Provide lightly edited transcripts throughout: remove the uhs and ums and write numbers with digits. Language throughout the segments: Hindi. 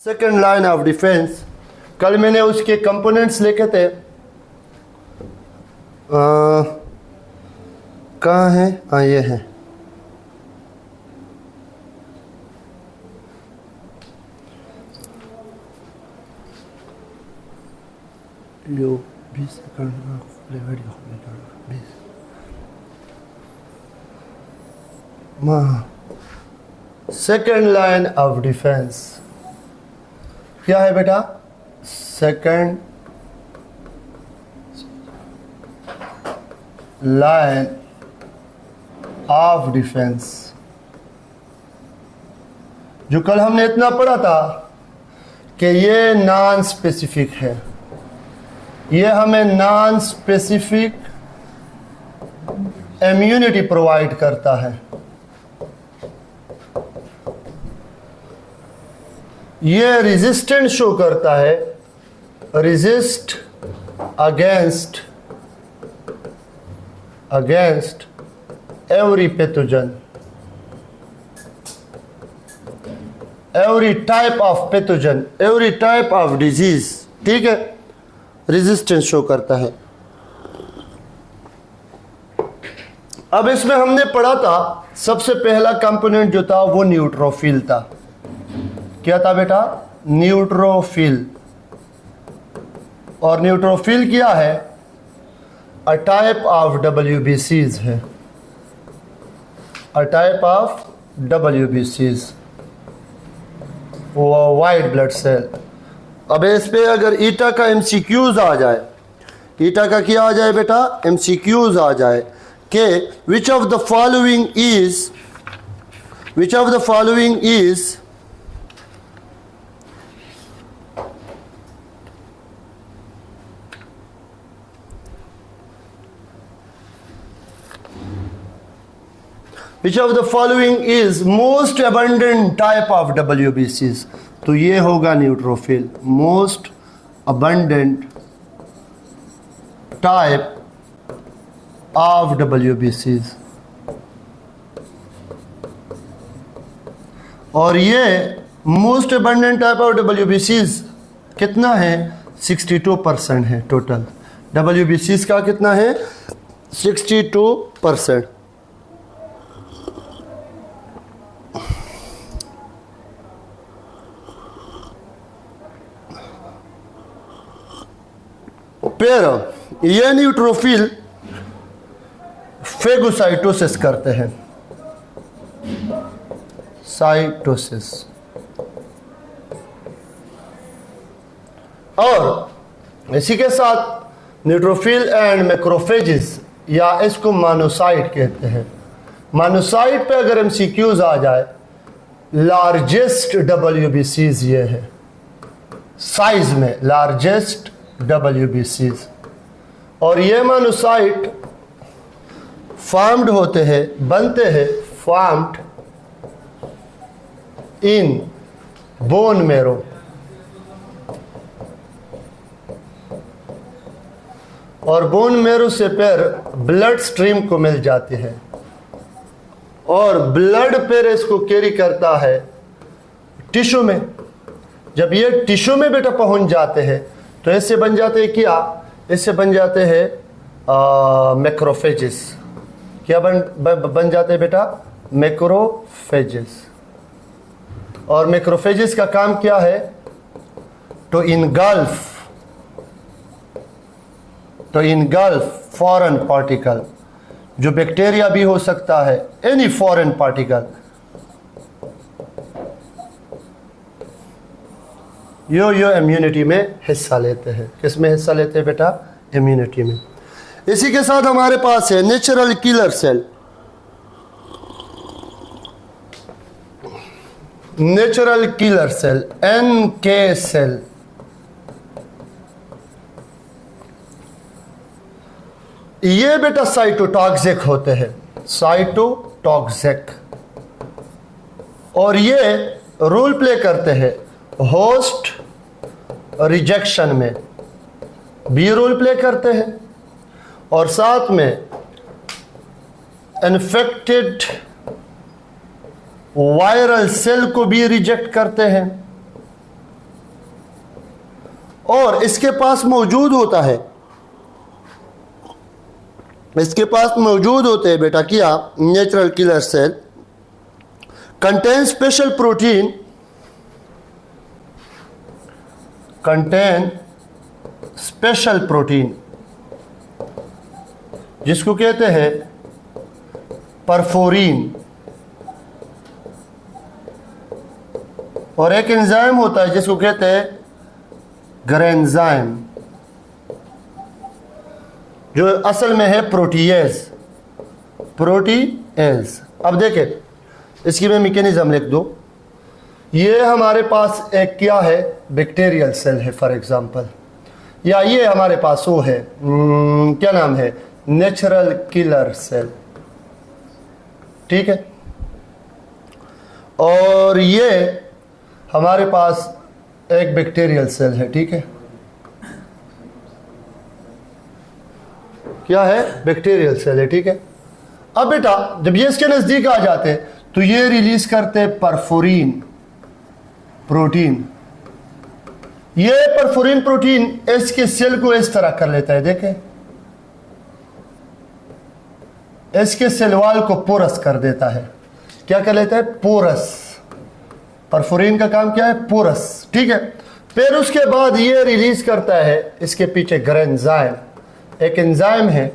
Second line of defence. कल मैंने उसके कंपोनेंट्स लिखे थे, कहाँ हैं? हाँ ये हैं। यो 20 second second line of defence क्या है बेटा? Second line of defence. जो कल हमने इतना पढ़ा था कि ये नॉन स्पेसिफिक है, ये हमें नॉन स्पेसिफिक इम्यूनिटी प्रोवाइड करता है। ये रेजिस्टेंस शो करता है, resist against every pathogen, every type of pathogen, every type of disease. ठीक है, रेजिस्टेंस शो करता है। अब इसमें हमने पढ़ा था सबसे पहला कंपोनेंट जो था वो न्यूट्रोफिल था। क्या था बेटा? न्यूट्रोफिल। और न्यूट्रोफिल क्या है? अ टाइप ऑफ WBCs है, a type of WBCs, white blood cell. अब इस पे अगर ईटा का MCQs आ जाए, ईटा का क्या आ जाए बेटा? MCQs आ जाए कि which of the following is which of the following is most abundant type of WBCs? तो ये होगा neutrophil, most abundant type of WBCs। और ये most abundant type of WBCs कितना है? 62% है टोटल। WBCs का कितना है? 62%। फिर ये न्यूट्रोफिल फेगोसाइटोसिस करते हैं, साइटोसिस। और इसी के साथ न्यूट्रोफिल एंड मैक्रोफेजेस, या इसको मोनोसाइट कहते हैं। मोनोसाइट पे अगर MCQs आ जाए, लार्जेस्ट WBCs ये है, साइज में लार्जेस्ट WBCs। और ये मोनोसाइट फॉर्म्ड होते हैं, बनते हैं, फॉर्म्ड इन बोन मेरो। और बोन मेरो से फिर ब्लड स्ट्रीम को मिल जाती है, और ब्लड फिर इसको कैरी करता है टिश्यू में। जब ये टिश्यू में बेटा पहुंच जाते हैं तो इससे बन जाते हैं क्या? इससे बन जाते हैं मैक्रोफेजेस। क्या बन जाते हैं बेटा? मैक्रोफेजेस। और मैक्रोफेजेस का काम क्या है? टू इनगल्फ फॉरेन पार्टिकल, जो बैक्टीरिया भी हो सकता है, एनी फॉरेन पार्टिकल। यो इम्यूनिटी में हिस्सा लेते हैं। किस में हिस्सा लेते हैं बेटा? इम्यूनिटी में। इसी के साथ हमारे पास है natural killer cell. Natural killer cell, NK cell. ये बेटा साइटोटॉक्सिक होते हैं, साइटोटॉक्सिक। और ये रोल प्ले करते हैं होस्ट रिजेक्शन में भी रोल प्ले करते हैं, और साथ में इन्फेक्टेड वायरल सेल को भी रिजेक्ट करते हैं। और इसके पास मौजूद होता है, इसके पास मौजूद होते हैं बेटा क्या, natural killer cell contain special protein, contain special protein जिसको कहते हैं परफोरीन, और एक एंजाइम होता है जिसको कहते हैं ग्रेंजाइम, जो असल में है प्रोटीएज, प्रोटीएज। अब देखें इसकी मैं मैकेनिज्म लिख दूं, ये हमारे पास एक क्या है, बैक्टीरियल सेल है फॉर एग्जांपल, या ये हमारे पास वो है क्या नाम है, नेचुरल किलर सेल, ठीक है। और ये हमारे पास एक बैक्टीरियल सेल है, ठीक है, क्या है, बैक्टीरियल सेल है, ठीक है। अब बेटा जब ये इसके नजदीक आ जाते हैं तो ये रिलीज करते हैं परफोरीन प्रोटीन। ये परफोरीन प्रोटीन इसके सेल को इस तरह कर लेता है, देखें इसके सेल वाल को पोरस कर देता है, क्या कर लेता है, पोरस। परफोरीन का काम क्या है, पोरस, ठीक है। फिर उसके बाद ये रिलीज करता है इसके पीछे ग्रेंजाइम, एक एंजाइम है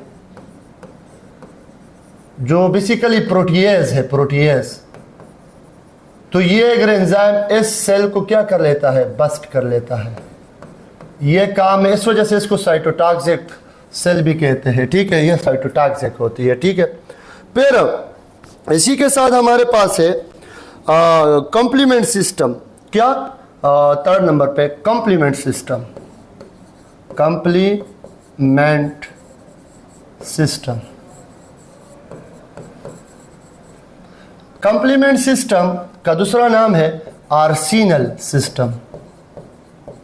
जो बेसिकली प्रोटीएज है, प्रोटीएज। तो ये ग्रेंजाइम इस सेल को क्या कर लेता है, बस्ट कर लेता है, ये काम है, इस वजह से इसको साइटोटॉक्सिक सेल भी कहते हैं, ठीक है, ये साइटोटॉक्सिक होती है, ठीक है। फिर इसी के साथ हमारे पास है कॉम्प्लीमेंट सिस्टम, क्या, थर्ड नंबर पे complement system, complement system. Complement system का दूसरा नाम है आर्सेनल सिस्टम,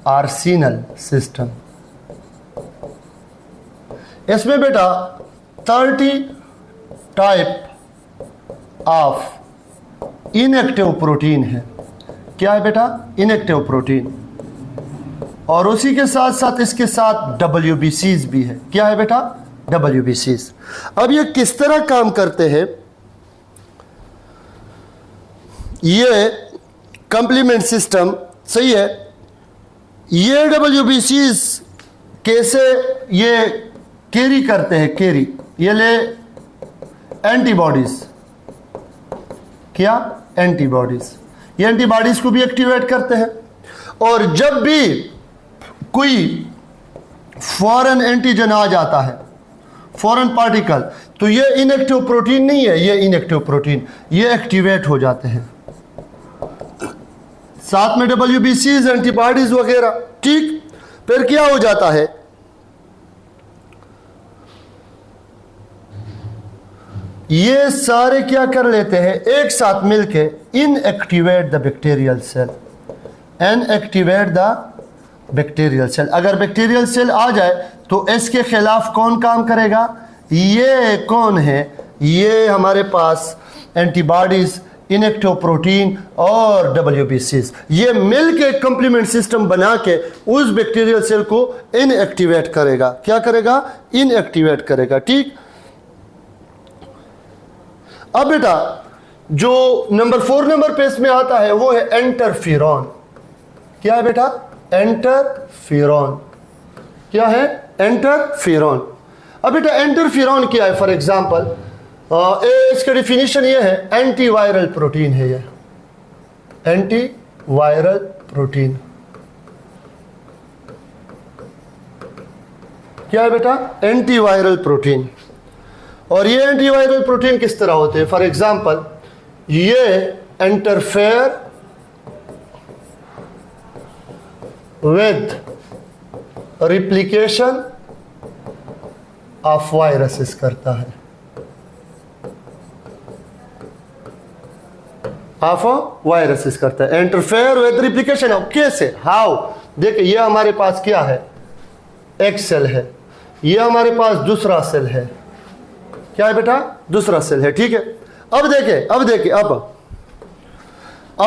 आर्सेनल सिस्टम। इसमें बेटा 30 टाइप ऑफ इनएक्टिव प्रोटीन है, क्या है बेटा, इनएक्टिव प्रोटीन, और उसी के साथ साथ इसके साथ WBCs भी है, क्या है बेटा, WBCs। अब ये किस तरह काम करते हैं, ये कॉम्प्लीमेंट सिस्टम, सही है। ये WBCs कैसे ये कैरी करते हैं, कैरी, ये ले एंटीबॉडीज, क्या, एंटीबॉडीज, ये एंटीबॉडीज को भी एक्टिवेट करते हैं। और जब भी कोई फॉरेन एंटीजन आ जाता है, फॉरेन पार्टिकल, तो ये इनएक्टिव प्रोटीन नहीं है, ये इनएक्टिव प्रोटीन, ये एक्टिवेट हो जाते हैं, साथ में WBCs, एंटीबॉडीज वगैरह, ठीक। फिर क्या हो जाता है, ये सारे क्या कर लेते हैं, एक साथ मिलके inactivate the bacterial cell, inactivate the bacterial cell. अगर बैक्टीरियल सेल आ जाए तो इसके खिलाफ कौन काम करेगा, ये कौन है, ये हमारे पास एंटीबॉडीज, इनएक्टिव प्रोटीन और WBCs, ये मिलके कॉम्प्लीमेंट सिस्टम बना के उस बैक्टीरियल सेल को इनएक्टिवेट करेगा, क्या करेगा, इनएक्टिवेट करेगा, ठीक। अब बेटा जो नंबर 4 नंबर पे इसमें आता है वो है इंटरफेरॉन, क्या है बेटा, इंटरफेरॉन, क्या है, इंटरफेरॉन। अब बेटा इंटरफेरॉन क्या है, फॉर एग्जांपल इसका डिफिनीशन ये है, एंटीवायरल प्रोटीन है, ये एंटीवायरल प्रोटीन, क्या है बेटा, एंटीवायरल प्रोटीन। और ये एंटीवायरल प्रोटीन किस तरह होते हैं, फॉर एग्जांपल ये interfere with replication of viruses करता है, ऑफ वायरसेस करता है, इंटरफेयर विद रिप्लिकेशन ऑफ, कैसे, हाउ, देखिए ये हमारे पास क्या है, एक सेल है, ये हमारे पास दूसरा सेल है, क्या है बेटा, दूसरा सेल है, ठीक है। अब देखे, अब देखे, अब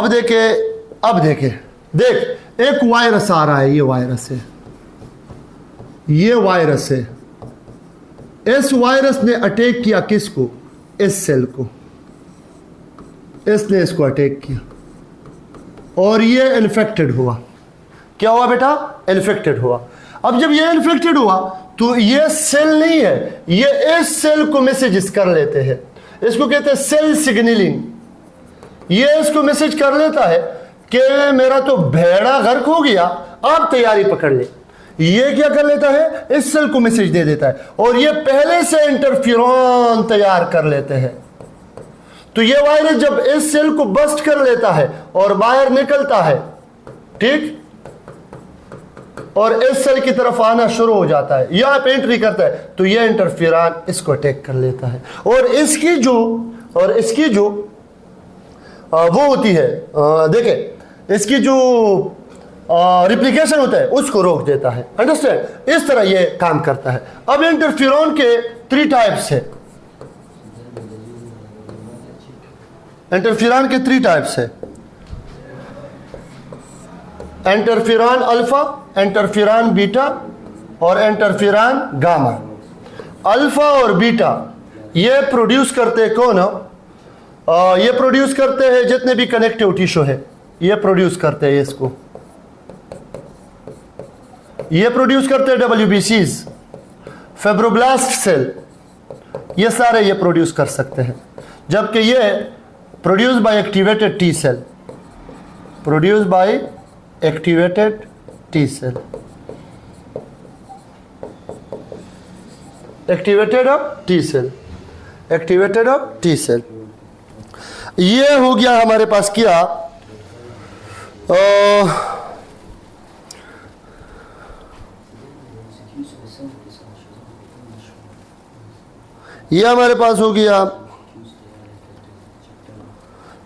देखे, अब देखे, देख एक वायरस आ रहा है, ये वायरस है, ये वायरस है, इस वायरस ने अटैक किया किसको? इस सेल को, इसने इसको अटैक किया और ये इन्फेक्टेड हुआ। क्या हुआ बेटा? इन्फेक्टेड हुआ। अब जब ये इन्फेक्टेड हुआ तो ये सेल नहीं है, ये इस सेल को मैसेजेस कर लेते हैं, इसको कहते हैं सेल सिग्नलिंग। ये इसको मैसेज कर लेता है कि मेरा तो भेड़ा गर्क हो गया, आप तैयारी पकड़ ले। ये क्या कर लेता है? इस सेल को मैसेज दे देता है और ये पहले से इंटरफेरॉन तैयार कर लेते हैं। तो ये वायरस जब इस सेल को बस्ट कर लेता है और बाहर निकलता है, ठीक, और इस सेल की तरफ आना शुरू हो जाता है, यहां पे एंट्री करता है, तो ये इंटरफेरॉन इसको अटैक कर लेता है और इसकी जो वो होती है, देखें, इसकी जो रिप्लिकेशन होता है उसको रोक देता है। अंडरस्टैंड? इस तरह ये काम करता है। अब इंटरफेरॉन के 3 टाइप्स है। इंटरफेरॉन के 3 टाइप्स है, इंटरफेरॉन अल्फा, इंटरफेरॉन बीटा और इंटरफेरॉन गामा। अल्फा और बीटा ये प्रोड्यूस करते कौन? ये प्रोड्यूस करते हैं जितने भी कनेक्टिव टिश्यू है, ये प्रोड्यूस करते हैं इसको, ये प्रोड्यूस करते हैं WBCs, फाइब्रोब्लास्ट सेल, ये सारे ये प्रोड्यूस कर सकते हैं। जबकि ये produce by activated T cell, produce by activated T cell, activated of T cell, activated of T cell. ये हो गया हमारे पास क्या? ये हमारे पास हो गया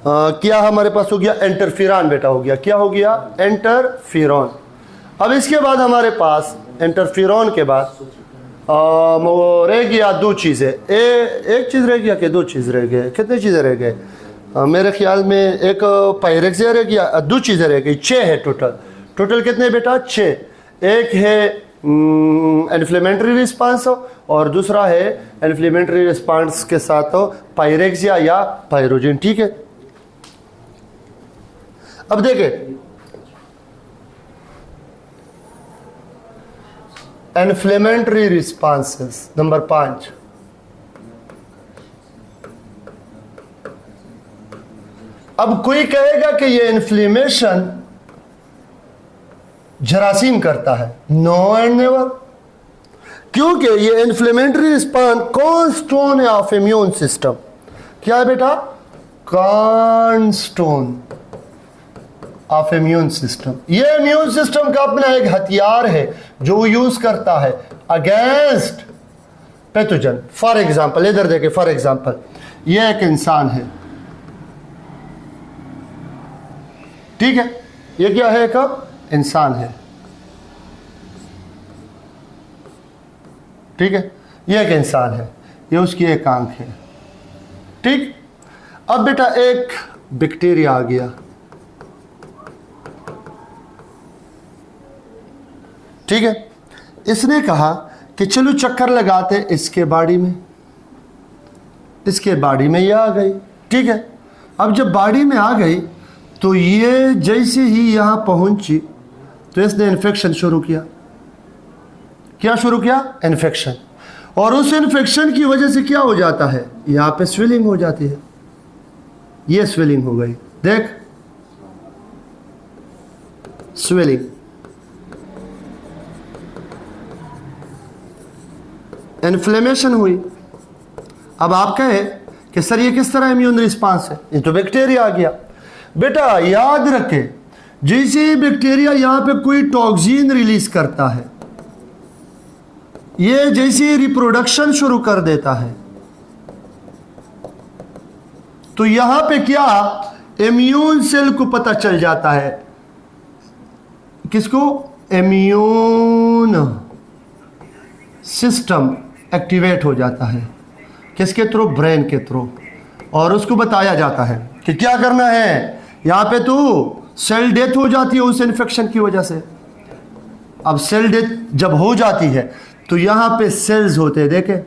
क्या? हमारे पास हो गया इंटरफेरॉन बेटा, हो गया क्या? हो गया इंटरफेरॉन। अब इसके बाद हमारे पास इंटरफेरॉन के बाद वो रह गया 2 चीज़ें। एक चीज़ रह गया कि 2 चीज़ रह गए? कितने चीज़ें रह गए? मेरे ख्याल में एक पायरेक्सिया रह गया, 2 चीज़ें रह गई, 6 है टोटल कितने बेटा? 6। एक है इन्फ्लेमेटरी रिस्पांस और दूसरा है इन्फ्लेमेटरी रिस्पांस के साथ पायरेक्सिया या पायरोजिन, ठीक है। अब देखें, इन्फ्लेमेटरी रिस्पांसेस नंबर 5। अब कोई कहेगा कि ये इन्फ्लेमेशन जरासीम करता है, नो एंड नेवर, क्योंकि ये इन्फ्लेमेटरी रिस्पांस कॉर्नस्टोन है ऑफ इम्यून सिस्टम। क्या है बेटा? Cornerstone of immune system. ये इम्यून सिस्टम का अपना एक हथियार है जो वो यूज करता है अगेंस्ट पैथोजन। फॉर एग्जांपल इधर देखें, फॉर एग्जांपल ये एक इंसान है, ठीक है, ये क्या है? एक इंसान है, ठीक है, ये एक इंसान है, ये उसकी एक आंख है, ठीक। अब बेटा एक बैक्टीरिया आ गया, ठीक है, इसने कहा कि चलो चक्कर लगाते इसके बॉडी में, इसके बॉडी में ये आ गई, ठीक है। अब जब बॉडी में आ गई तो ये जैसे ही यहाँ पहुंची तो इसने इन्फेक्शन शुरू किया। क्या शुरू किया? इन्फेक्शन। और उस इन्फेक्शन की वजह से क्या हो जाता है? यहाँ पे स्वेलिंग हो जाती है, ये स्वेलिंग हो गई, देख स्वेलिंग, इन्फ्लेमेशन हुई। अब आप कहें कि सर ये किस तरह इम्यून रिस्पांस है? ये तो बैक्टीरिया आ गया। बेटा याद रखें, जैसे बैक्टीरिया यहां पे कोई टॉक्सिन रिलीज करता है, ये जैसे रिप्रोडक्शन शुरू कर देता है, तो यहां पे क्या इम्यून सेल को पता चल जाता है, किसको? इम्यून सिस्टम एक्टिवेट हो जाता है, किसके थ्रू? ब्रेन के थ्रू। और उसको बताया जाता है कि क्या करना है, यहां पे तो सेल डेथ हो जाती है उस इन्फेक्शन की वजह से, अब सेल डेथ जब हो जाती है तो यहाँ पे सेल्स होते हैं, देखें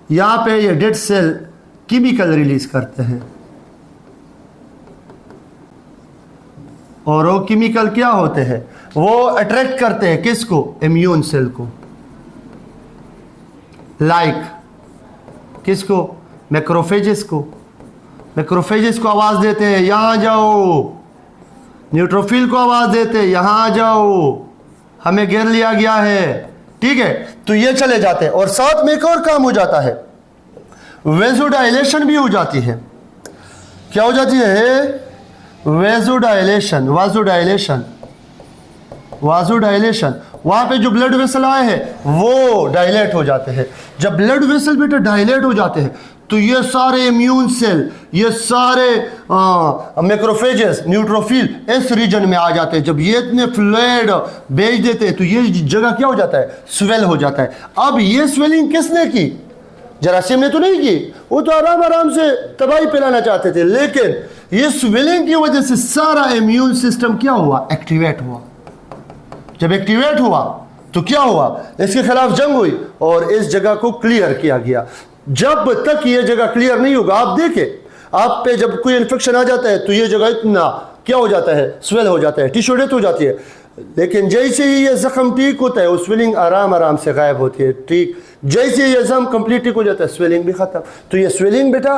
यहाँ पे ये डेड सेल केमिकल रिलीज करते हैं और वो केमिकल क्या होते हैं, वो अट्रैक्ट करते हैं किसको, इम्यून सेल को, लाइक किसको, मैक्रोफेजेस को। मैक्रोफेजेस को आवाज देते हैं यहां जाओ, न्यूट्रोफिल को आवाज देते हैं यहां आ जाओ, हमें घेर लिया गया है, ठीक है। तो ये चले जाते हैं और साथ में एक और काम हो जाता है, वेजोडाइलेशन भी हो जाती है। क्या हो जाती है, वेजोडाइलेशन, वाजोडाइलेशन, वाजोडाइलेशन। वहां पे जो ब्लड वेसल आए हैं वो डायलेट हो जाते हैं। जब ब्लड वेसल बेटा डायलेट हो जाते हैं तो ये सारे इम्यून सेल, ये सारे मैक्रोफेजेस, न्यूट्रोफिल इस रीजन में आ जाते हैं। जब ये इतने फ्लूइड भेज देते हैं तो ये जगह क्या हो जाता है, स्वेल हो जाता है। अब ये स्वेलिंग किसने की, जरासीम ने तो नहीं की, वो तो आराम आराम से तबाही फैलाना चाहते थे, लेकिन ये स्वेलिंग की वजह से सारा इम्यून सिस्टम क्या हुआ, एक्टिवेट हुआ। जब एक्टिवेट हुआ तो क्या हुआ, इसके खिलाफ जंग हुई और इस जगह को क्लियर किया गया। जब तक ये जगह क्लियर नहीं होगा, आप देखें आप पे जब कोई इन्फेक्शन आ जाता है तो ये जगह इतना क्या हो जाता है, स्वेल हो जाता है, टिश्यू डेथ हो जाती है। लेकिन जैसे ही ये जख्म ठीक होता है वो स्वेलिंग आराम आराम से गायब होती है, ठीक। जैसे ये जख्म कंप्लीट ठीक हो जाता है स्वेलिंग भी खत्म। तो ये स्वेलिंग बेटा,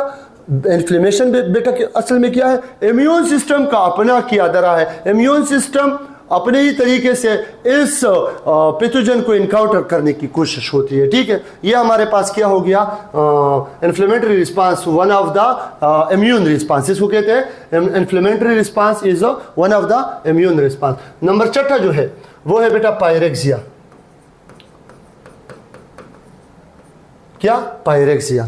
इन्फ्लेमेशन बेटा असल में क्या है, इम्यून सिस्टम का अपना किया धरा है। इम्यून सिस्टम अपने ही तरीके से इस पैथोजन को इनकाउंटर करने की कोशिश होती है, ठीक है। ये हमारे पास क्या हो गया, inflammatory response, one of the immune response, इसको कहते हैं inflammatory response is one of the immune response. Number छठा जो है वो है बेटा पायरेक्सिया। क्या, पायरेक्सिया।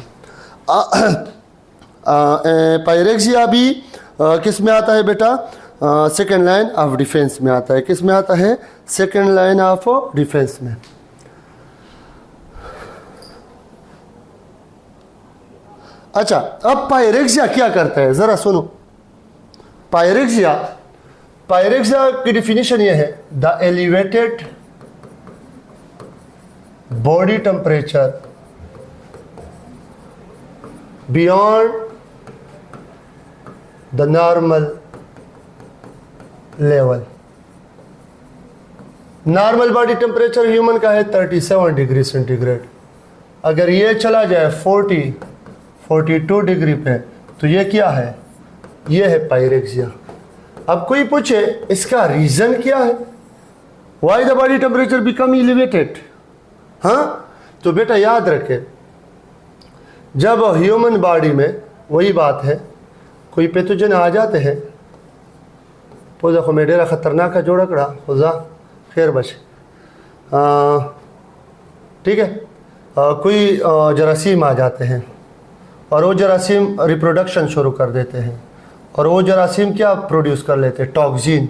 पायरेक्सिया भी किस में आता है बेटा, सेकेंड लाइन ऑफ डिफेंस में आता है। किस में आता है, सेकेंड लाइन ऑफ डिफेंस में। अच्छा, अब पायरेक्सिया क्या करता है जरा सुनो। पायरेक्सिया की डिफिनीशन ये है, the elevated body temperature beyond the normal level. Normal body temperature human का है 37 डिग्री सेंटीग्रेड। अगर ये चला जाए 42 डिग्री पे तो ये क्या है, ये है पायरेक्सिया। अब कोई पूछे इसका रीजन क्या है, why the body temperature become elevated. हाँ, तो बेटा याद रखें, जब ह्यूमन बॉडी में वही बात है, कोई पैथोजन आ जाते हैं, तो देखो मेडेरा खतरनाक है जोड़कड़ा खुदा खैर बचे, ठीक है। कोई जरासीम आ जाते हैं और वो जरासीम रिप्रोडक्शन शुरू कर देते हैं और वो जरासीम क्या प्रोड्यूस कर लेते हैं, टॉक्सिन।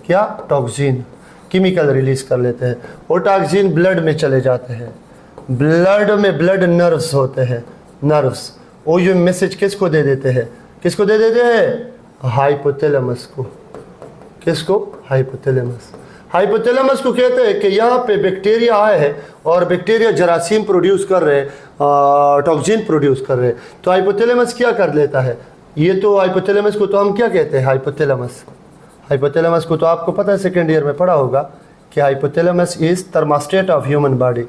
क्या, टॉक्सिन केमिकल रिलीज कर लेते हैं। वो टॉक्सिन ब्लड में चले जाते हैं, ब्लड में ब्लड नर्व्स होते हैं, नर्व्स वो ये मैसेज किसको दे देते हैं, किसको दे देते हैं, हाइपोथैलेमस को। किसको, हाइपोथैलेमस। हाइपोथैलेमस को कहते हैं कि यहाँ पे बैक्टीरिया आए हैं और बैक्टीरिया जरासीम प्रोड्यूस कर रहे हैं, टॉक्सिन प्रोड्यूस कर रहे हैं। तो हाइपोथैलेमस क्या कर लेता है, ये तो हाइपोथैलेमस को तो हम क्या कहते हैं, हाइपोथैलेमस। हाइपोथैलेमस को तो आपको पता है, सेकेंड ईयर में पढ़ा होगा कि hypothalamus is thermostat of human body.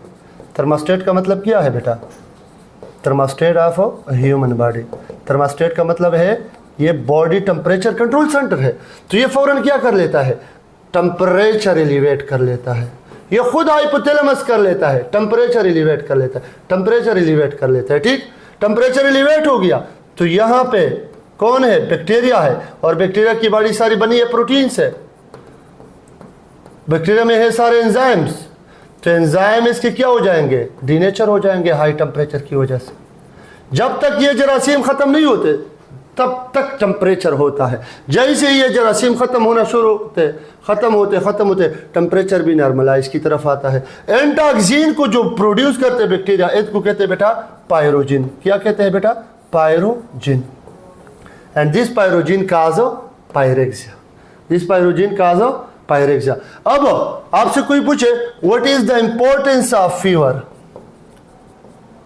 Thermostat का मतलब क्या है बेटा, thermostat of human body. Thermostat का मतलब है ये बॉडी टेम्परेचर कंट्रोल सेंटर है। तो ये फौरन क्या कर लेता है, टेम्परेचर एलिवेट कर लेता है। ये खुद हाइपोथैलेमस कर लेता है, टेम्परेचर एलिवेट कर लेता है, टेम्परेचर एलिवेट कर लेता है, ठीक। टेम्परेचर एलिवेट हो गया तो यहाँ पे कौन है, बैक्टीरिया है, और बैक्टीरिया की बॉडी सारी बनी है प्रोटीन से। बैक्टीरिया में है सारे एंजाइम्स, तो एंजाइम इसके क्या हो जाएंगे, डीनेचर हो जाएंगे हाई टेम्परेचर की वजह से। जब तक ये जरासीम खत्म नहीं होते तब तक टेम्परेचर होता है। जैसे ही ये जरासीम खत्म होना शुरू होते, खत्म होते टेम्परेचर भी नॉर्मलाइज की तरफ आता है। एंटॉक्सिन को जो प्रोड्यूस करते बैक्टीरिया, इसको कहते हैं बेटा पायरोजिन। क्या कहते हैं बेटा, pyrogen. And this pyrogen cause pyrexia, this pyrogen cause pyrexia. अब आपसे कोई पूछे what is the importance of fever,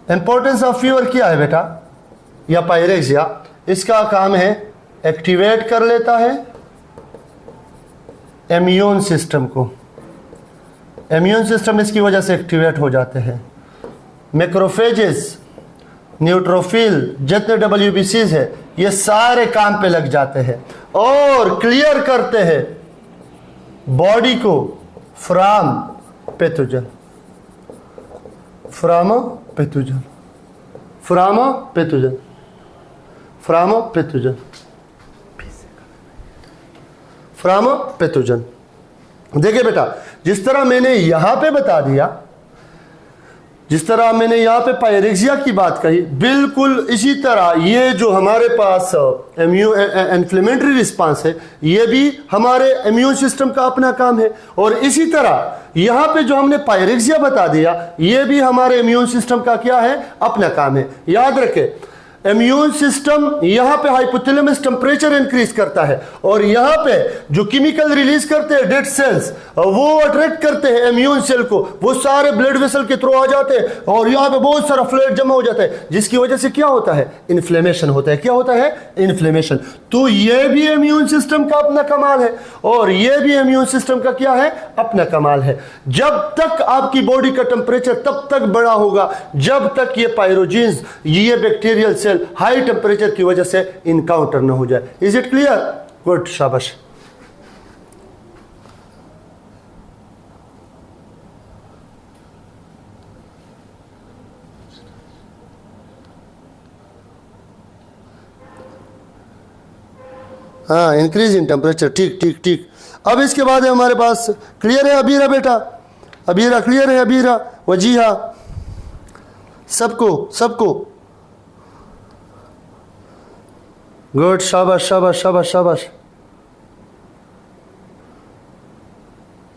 importance of fever क्या है बेटा या पायरेक्सिया? इसका काम है एक्टिवेट कर लेता है इम्यून सिस्टम को, इम्यून सिस्टम इसकी वजह से एक्टिवेट हो जाते हैं। मैक्रोफेजेस, न्यूट्रोफिल, जितने WBCs है ये सारे काम पे लग जाते हैं और क्लियर करते हैं बॉडी को from pathogen, from pathogen, from pathogen, from pathogen, from pathogen. देखिए बेटा, जिस तरह मैंने यहां पे बता दिया, जिस तरह मैंने यहाँ पे पायरेक्सिया की बात कही, बिल्कुल इसी तरह ये जो हमारे पास इन्फ्लेमेटरी रिस्पांस है ये भी हमारे इम्यून सिस्टम का अपना काम है। और इसी तरह यहाँ पे जो हमने पायरेक्सिया बता दिया ये भी हमारे इम्यून सिस्टम का क्या है, अपना काम है। याद रखें इम्यून सिस्टम यहाँ पे हाइपोथैलेमस टेम्परेचर इंक्रीज करता है और यहाँ पे जो केमिकल रिलीज करते हैं डेड सेल्स वो अट्रैक्ट करते हैं इम्यून सेल को, वो सारे ब्लड वेसल के थ्रू आ जाते हैं और यहाँ पे बहुत सारा फ्लूइड जमा हो जाता है जिसकी वजह से क्या होता है, इन्फ्लेमेशन होता है। क्या होता है, इन्फ्लेमेशन। तो ये भी इम्यून सिस्टम का अपना कमाल है और ये भी इम्यून सिस्टम का क्या है, अपना कमाल है। जब तक आपकी बॉडी का टेम्परेचर तब तक बड़ा होगा जब तक ये पायरोजीन्स, ये बैक्टीरियल सेल हाई टेम्परेचर की वजह से इनकाउंटर ना हो जाए। Is it clear? गुड, शाबाश। हाँ, इंक्रीज इन टेम्परेचर, ठीक ठीक ठीक। अब इसके बाद है हमारे पास, क्लियर है अबीरा बेटा, अबीरा क्लियर है, अबीरा वजीहा, सबको सबको गुड, शाबाश शाबाश शाबाश शाबाश,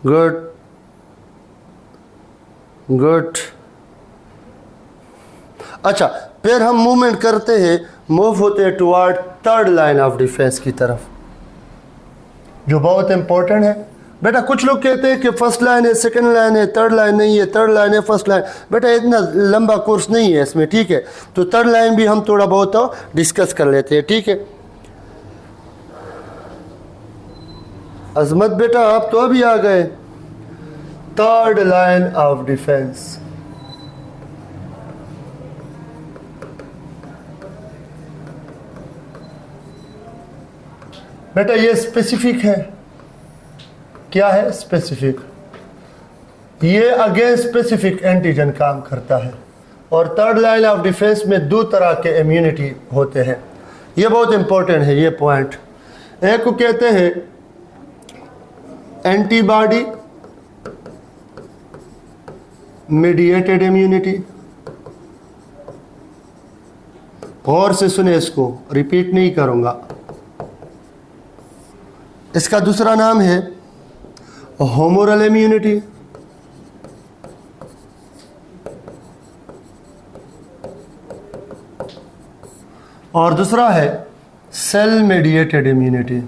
गुड गुड। अच्छा, फिर हम मूवमेंट करते हैं, मूव होते हैं toward third line of defence की तरफ, जो बहुत इंपॉर्टेंट है बेटा। कुछ लोग कहते हैं कि फर्स्ट लाइन है, सेकंड लाइन है, थर्ड लाइन नहीं है, थर्ड लाइन है, फर्स्ट लाइन। बेटा इतना लंबा कोर्स नहीं है इसमें, ठीक है? तो थर्ड लाइन भी हम थोड़ा बहुत डिस्कस कर लेते हैं, ठीक है? अजमत बेटा आप तो अभी आ गए। थर्ड लाइन ऑफ डिफेंस, बेटा ये स्पेसिफिक है। क्या है? स्पेसिफिक। ये अगेंस्ट स्पेसिफिक एंटीजन काम करता है। और थर्ड लाइन ऑफ डिफेंस में दो तरह के इम्यूनिटी होते हैं, ये बहुत इंपॉर्टेंट है ये पॉइंट। एक को कहते हैं एंटीबॉडी मीडिएटेड इम्यूनिटी, गौर से सुने इसको, रिपीट नहीं करूंगा। इसका दूसरा नाम है होमोरल इम्यूनिटी, और दूसरा है cell mediated immunity,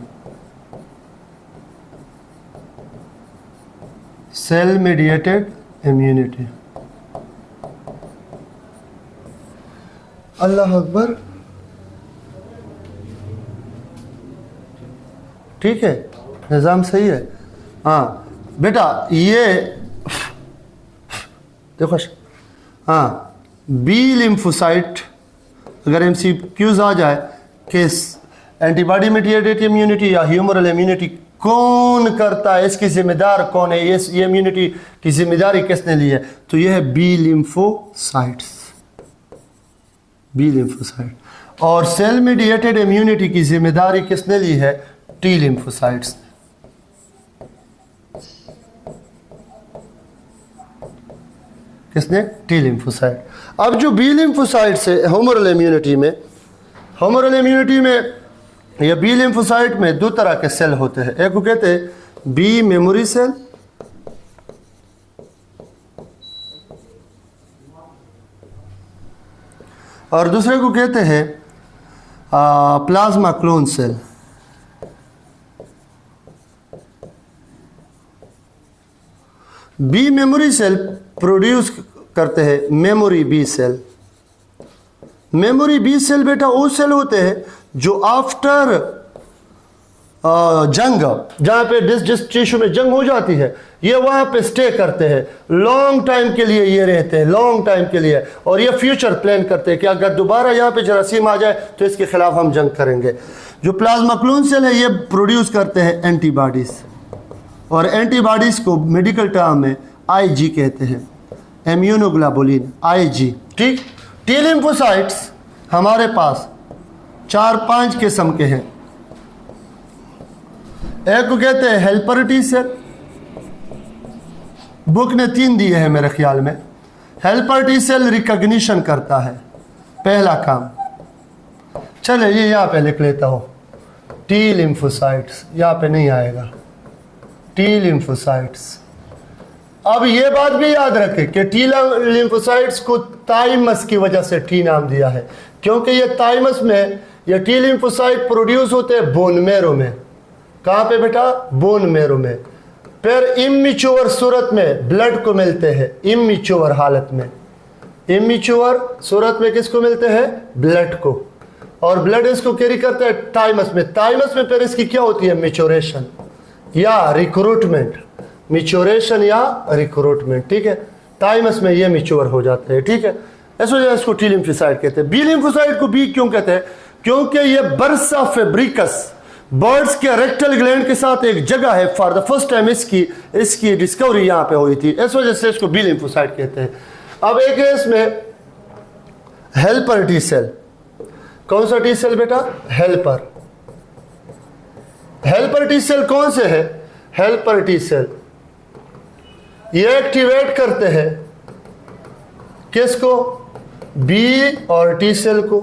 cell mediated immunity. अल्लाह अकबर, ठीक है, निज़ाम सही है। हाँ बेटा ये देखो, हाँ बी लिम्फोसाइट, अगर MCQs आ जाए कि एंटीबॉडी मीडिएटेड इम्यूनिटी या ह्यूमरल इम्यूनिटी कौन करता है, इसकी जिम्मेदार कौन है, ये इम्यूनिटी की जिम्मेदारी किसने ली है, तो ये है बी लिम्फोसाइट्स, बी लिम्फोसाइट। और सेल मीडिएटेड इम्यूनिटी की जिम्मेदारी किसने ली है, टी लिम्फोसाइट्स। किसने? T lymphocyte. अब जो बी लिम्फोसाइट से होमोरल इम्यूनिटी में, होमोरल इम्यूनिटी में या बी लिम्फोसाइट में दो तरह के सेल होते हैं। एक को कहते हैं बी मेमोरी सेल, और दूसरे को कहते हैं plasma clone cell. B memory cell produce करते हैं memory B cell. Memory B cell बेटा वो सेल होते हैं जो आफ्टर जंग, जहाँ पे जिस टिश्यू में जंग हो जाती है, ये वहाँ पे स्टे करते हैं लॉन्ग टाइम के लिए, ये रहते हैं लॉन्ग टाइम के लिए, और ये फ्यूचर प्लान करते हैं कि अगर दोबारा यहाँ पे जरासीम आ जाए तो इसके खिलाफ हम जंग करेंगे। जो प्लाज्मा क्लोन सेल है ये प्रोड्यूस करते हैं एंटीबॉडीज़, और एंटीबॉडीज़ को मेडिकल टर्म में आईजी कहते हैं, इम्यूनोग्लोबुलिन आईजी। ठीक, टी लिम्फोसाइट्स हमारे पास 4-5 किस्म के हैं। एक को कहते हैं हेल्पर टी सेल, बुक ने 3 दिए हैं मेरे ख्याल में। हेल्पर टी सेल रिकॉग्निशन करता है, पहला काम। चले ये यहाँ पे लिख लेता हूँ, टी लिम्फोसाइट्स, यहाँ पे नहीं आएगा, टी लिम्फोसाइट्स। अब ये बात भी याद रखें कि टी लिम्फोसाइट्स को थाइमस की वजह से टी नाम दिया है, क्योंकि ये थाइमस में ये टी लिम्फोसाइट प्रोड्यूस होते हैं बोन मेरो में। कहाँ पे बेटा? बोन मेरो में। फिर इमेच्योर सूरत में ब्लड को मिलते हैं, इमेच्योर हालत में, इमेच्योर सूरत में किसको मिलते हैं? ब्लड को, और ब्लड इसको कैरी करता है थाइमस में। थाइमस में फिर इसकी क्या होती है? मैच्योरेशन या रिक्रूटमेंट, मैच्योरेशन या रिक्रूटमेंट। ठीक है, थाइमस में ये मैच्योर हो जाते हैं। ठीक है, इस वजह से इसको टी लिम्फोसाइट कहते हैं। बी लिम्फोसाइट को बी क्यों कहते हैं? क्योंकि ये बर्सा फेब्रिकस, बर्ड्स के रेक्टल ग्लैंड के साथ एक जगह है। फॉर द फर्स्ट टाइम इसकी डिस्कवरी यहाँ पे हुई थी, इस वजह से इसको बी लिम्फोसाइट कहते हैं। अब एक है इसमें हेल्पर टी सेल। कौन सा टी सेल बेटा? हेल्पर। हेल्पर टी सेल कौन से है? हेल्पर टी सेल ये एक्टिवेट करते हैं किसको? बी और टी सेल को।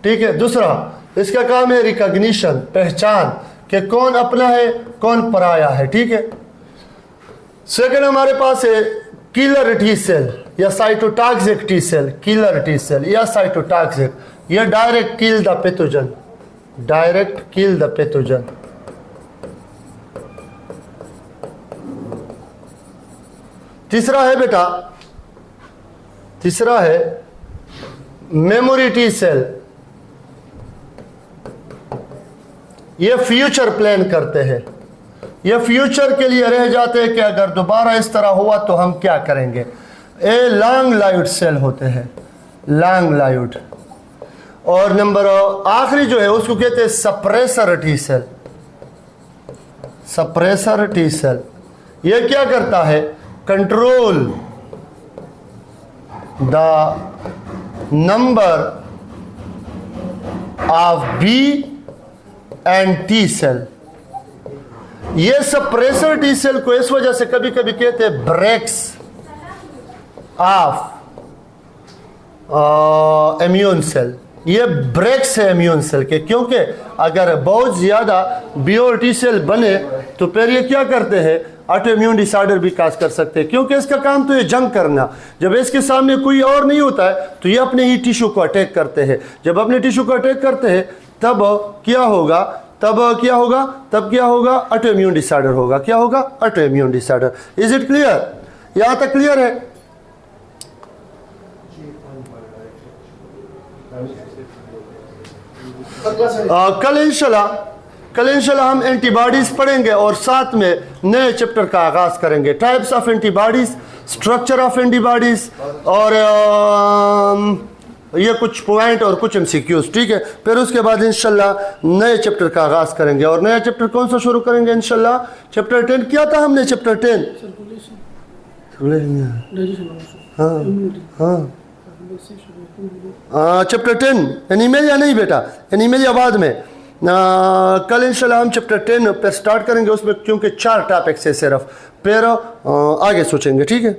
ठीक है, दूसरा इसका काम है रिकॉग्निशन, पहचान कि कौन अपना है कौन पराया है। ठीक है, सेकंड हमारे पास है किलर टी सेल या cytotoxic T cell. Killer T cell या साइटोटॉक्सिक, ये direct kill the pathogen, direct kill the pathogen. तीसरा है बेटा, तीसरा है मेमोरी टी सेल। ये फ्यूचर प्लान करते हैं, ये फ्यूचर के लिए रह जाते हैं कि अगर दोबारा इस तरह हुआ तो हम क्या करेंगे। ए लॉन्ग लाइव्ड सेल होते हैं, लॉन्ग लाइव्ड। और नंबर आखिरी जो है उसको कहते हैं suppressor T cell. Suppressor T cell ये क्या करता है? Control the number of B and T cell. ये सप्रेसर टी सेल को इस वजह से कभी कभी कहते हैं ब्रेक्स ऑफ इम्यून सेल। ये ब्रेक्स है इम्यून सेल के, क्योंकि अगर बहुत ज्यादा बी और टी सेल बने तो फिर ये क्या करते हैं? ऑटो इम्यून डिसऑर्डर भी काज कर सकते हैं, क्योंकि इसका काम तो ये जंग करना। जब इसके सामने कोई और नहीं होता है तो ये अपने ही टिश्यू को अटैक करते हैं। जब अपने टिश्यू को अटैक करते हैं तब क्या होगा? तब क्या होगा? ऑटो इम्यून डिसऑर्डर होगा। क्या होगा? Auto immune disorder. Is it clear? यहां तक क्लियर है? कल इंशाल्लाह हम एंटीबॉडीज पढ़ेंगे और साथ में नए चैप्टर का आगाज करेंगे। Types of antibodies, structure of antibodies, और ये कुछ पॉइंट और कुछ एमसीक्यूज। ठीक है, फिर उसके बाद इंशाल्लाह नए चैप्टर का आगाज करेंगे। और नया चैप्टर कौन सा शुरू करेंगे? इंशाल्लाह चैप्टर 10 किया था हमने, चैप्टर 10। चैप्टर 10 एनीमिया नहीं बेटा, एनीमिया बाद में। कल इंशाल्लाह हम चैप्टर 10 पर स्टार्ट करेंगे उसमें, क्योंकि 4 टॉपिक्स है सिर्फ, फिर आगे सोचेंगे। ठीक है।